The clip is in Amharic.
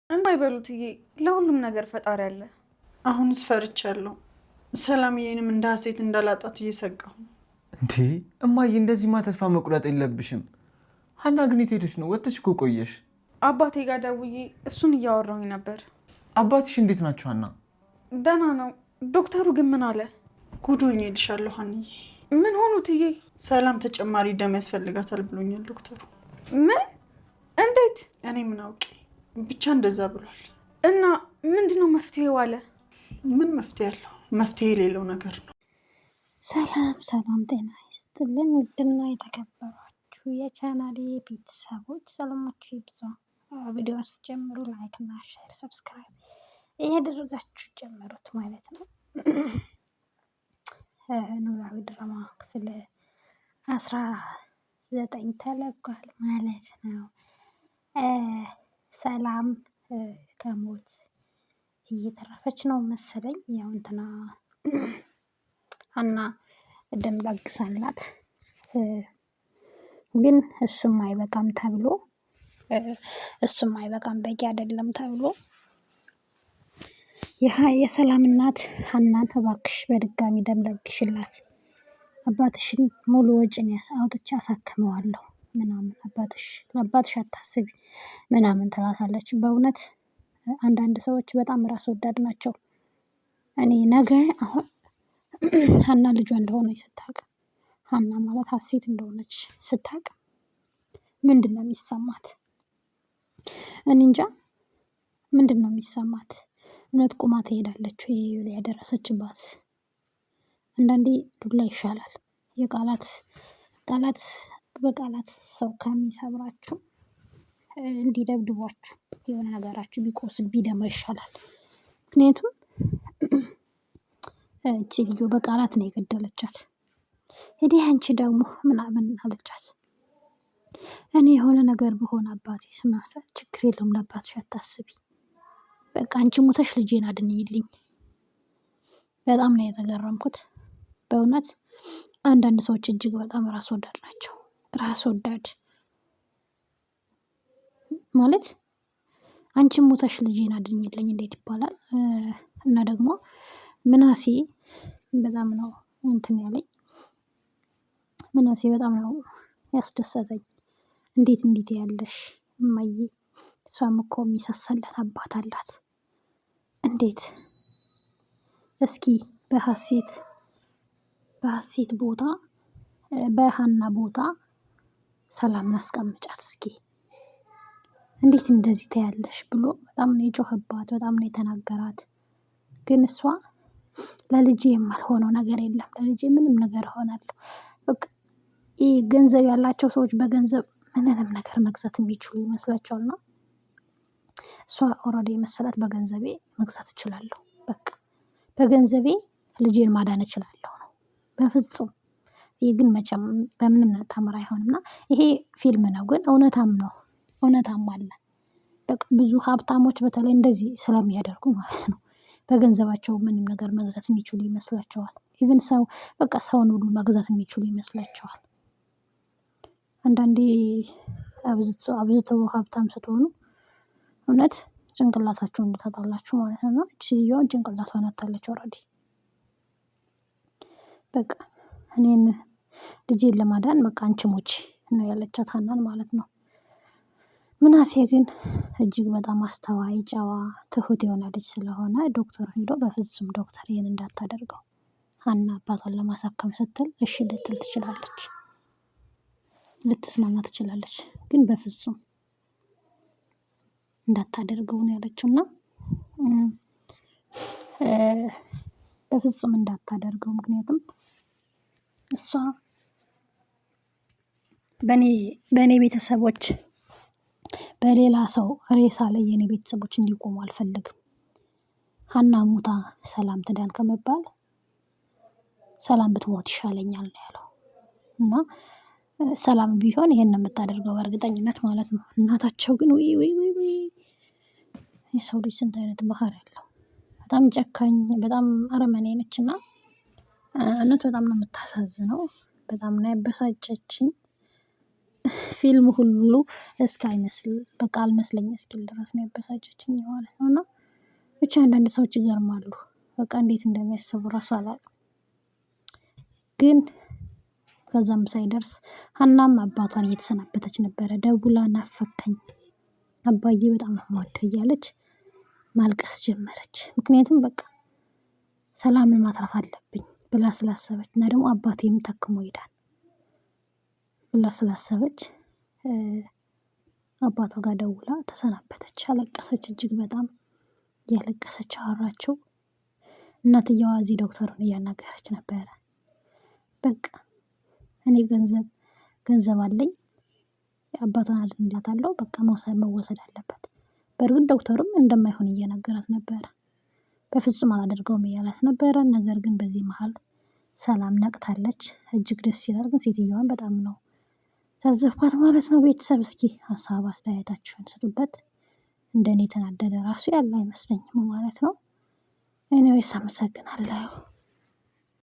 የማይበሉትዬ ለሁሉም ነገር ፈጣሪ አለ። አሁንስ ፈርቻለሁ። ሰላምዬንም እንደ ሀሴት እንዳላጣት እየሰጋሁ ነው። እንዴ እማዬ፣ እንደዚህማ ተስፋ መቁረጥ የለብሽም። ሀና ግን የት ሄደሽ ነው? ወጥተሽ እኮ ቆየሽ። አባቴ ጋር ደውዬ እሱን እያወራሁኝ ነበር። አባትሽ እንዴት ናቸው ሀና? ደህና ነው። ዶክተሩ ግን ምን አለ? ጉዶኝ ሄድሻለሁ ሀንዬ። ምን ሆኑትዬ? ሰላም ተጨማሪ ደም ያስፈልጋታል ብሎኛል ዶክተሩ። ምን? እንዴት? እኔ ምን አውቄ፣ ብቻ እንደዛ ብሏል። እና ምንድነው መፍትሄው አለ? ምን መፍትሄ አለው? መፍትሄ የሌለው ነገር ነው። ሰላም ሰላም፣ ጤና ይስጥልን ውድና የተከበሯችሁ የቻናሌ ቤተሰቦች ሰላማችሁ ይብዛ። ቪዲዮን ስትጀምሩ ላይክ እና ሼር ሰብስክራይብ እያደረጋችሁ ጀምሩት ማለት ነው። ኖላዊ ድራማ ክፍል 19 ተለቋል ማለት ነው። ሰላም ከሞት እየተረፈች ነው መሰለኝ። ያው እንትና ሀና ደም ለግሳላት፣ ግን እሱም አይበቃም በቂ አይደለም ተብሎ የሰላም እናት ሀናን እባክሽ በድጋሚ ደም ለግሽላት፣ አባትሽን ሙሉ ወጪን አውጥቼ አሳክመዋለሁ ምናምን፣ አባትሽ አታስቢ ምናምን ትላታለች። በእውነት አንዳንድ ሰዎች በጣም ራስ ወዳድ ናቸው። እኔ ነገ አሁን ሀና ልጇ እንደሆነች ስታውቅ፣ ሀና ማለት ሀሴት እንደሆነች ስታውቅ ምንድን ነው የሚሰማት? እኔ እንጃ ምንድን ነው የሚሰማት? እውነት ቁማ ትሄዳለች ወይ ያደረሰችባት? አንዳንዴ ዱላ ይሻላል። ቃላት በቃላት ሰው ከሚሰብራችሁ እንዲደብድቧችሁ የሆነ ነገራችሁ ቢቆስል ቢደማ ይሻላል። ምክንያቱም እቺ ልጅ በቃላት ነው የገደለቻት። ሄዲህ አንቺ ደግሞ ምናምን አለቻት። እኔ የሆነ ነገር በሆነ አባቴ ስማታ ችግር የለውም ለአባትሽ አታስቢ፣ በቃ አንቺ ሞተሽ ልጄን አድንይልኝ። በጣም ነው የተገረምኩት በእውነት። አንዳንድ ሰዎች እጅግ በጣም ራስ ወዳድ ናቸው። ራስ ወዳድ ማለት አንቺ ሞተሽ ልጄን አድኝልኝ እንዴት ይባላል? እና ደግሞ ምናሴ በጣም ነው እንትን ያለኝ። ምናሴ በጣም ነው ያስደሰተኝ። እንዴት ያለሽ እማዬ፣ እሷም እኮ የሚሳሳላት አባት አላት። እንዴት እስኪ በሀሴት ቦታ በሀና ቦታ ሰላምን አስቀምጫት እስኪ፣ እንዴት እንደዚህ ታያለሽ ብሎ በጣም ነው የጮህባት፣ በጣም ነው የተናገራት። ግን እሷ ለልጄ የማልሆነው ነገር የለም፣ ለልጄ ምንም ነገር እሆናለሁ። በቃ ይህ ገንዘብ ያላቸው ሰዎች በገንዘብ ምንንም ነገር መግዛት የሚችሉ ይመስላቸዋል። ነው እሷ ኦልሬዲ የመሰላት በገንዘቤ መግዛት እችላለሁ፣ በቃ በገንዘቤ ልጄን ማዳን እችላለሁ ነው። በፍጹም ይህ ግን መቼም በምንም ተአምር አይሆንምና፣ ይሄ ፊልም ነው ግን እውነታም አለ። በቃ ብዙ ሀብታሞች በተለይ እንደዚህ ስለሚያደርጉ ማለት ነው፣ በገንዘባቸው ምንም ነገር መግዛት የሚችሉ ይመስላቸዋል። ኢቭን ሰውን ሁሉ መግዛት የሚችሉ ይመስላቸዋል። አንዳንዴ አብዝተው ሀብታም ስትሆኑ እውነት ጭንቅላታችሁን ታጣላችሁ ማለት ነው። ችየውን ጭንቅላቷን አታለች ኦልሬዲ። በቃ እኔን ልጄን ለማዳን በቃ አንቺ ሞች ነው ያለቻት ሀናን ማለት ነው። ምናሴ ግን እጅግ በጣም አስተዋይ፣ ጨዋ፣ ትሁት የሆነ ልጅ ስለሆነ ዶክተር ሄዶ በፍጹም ዶክተር ይህን እንዳታደርገው፣ ሀና አባቷን ለማሳከም ስትል እሺ ልትል ትችላለች፣ ልትስማማ ትችላለች፣ ግን በፍጹም እንዳታደርገው ነው ያለችው። እና በፍጹም እንዳታደርገው፣ ምክንያቱም እሷ በእኔ ቤተሰቦች በሌላ ሰው ሬሳ ላይ የኔ ቤተሰቦች እንዲቆሙ አልፈልግም። ሀና ሞታ ሰላም ትዳን ከመባል ሰላም ብትሞት ይሻለኛል ነው ያለው። እና ሰላም ቢሆን ይሄን ነው የምታደርገው በእርግጠኝነት ማለት ነው። እናታቸው ግን ወይ የሰው ልጅ ስንት አይነት ባህሪ ያለው፣ በጣም ጨካኝ፣ በጣም አረመኔ ነች። እና እውነት በጣም ነው የምታሳዝነው። በጣም ነው ያበሳጨችኝ። ፊልም ሁሉ እስከ አይመስል በቃ አልመስለኝ እስኪል ድረስ ነው ያበሳጨችኝ ማለት ነው። እና ብቻ አንዳንድ ሰዎች ይገርማሉ። በቃ እንዴት እንደሚያስቡ ራሱ አላውቅም። ግን ከዛም ሳይደርስ ሀናም አባቷን እየተሰናበተች ነበረ። ደውላ ናፈከኝ አባዬ በጣም ነው የምወድህ እያለች ማልቀስ ጀመረች። ምክንያቱም በቃ ሰላምን ማትረፍ አለብኝ ብላ ስላሰበች እና ደግሞ አባቴም ተክሞ ይሄዳል ብላ ስላሰበች አባቷ ጋር ደውላ ተሰናበተች። አለቀሰች፣ እጅግ በጣም እያለቀሰች አወራችው። እናትየዋ እዚህ ዶክተሩን እያናገረች ነበረ። በቃ እኔ ገንዘብ አለኝ አባቷን አድንላታለሁ፣ በቃ መወሰድ አለበት። በእርግጥ ዶክተሩም እንደማይሆን እየነገራት ነበረ። በፍጹም አላደርገውም እያላት ነበረ። ነገር ግን በዚህ መሀል ሰላም ነቅታለች። እጅግ ደስ ይላል። ግን ሴትዮዋን በጣም ነው ታዘብኳት ማለት ነው። ቤተሰብ እስኪ ሀሳብ አስተያየታችሁን ስጡበት። እንደኔ የተናደደ ራሱ ያለ አይመስለኝም ማለት ነው። ኤኒዌይስ አመሰግናለሁ።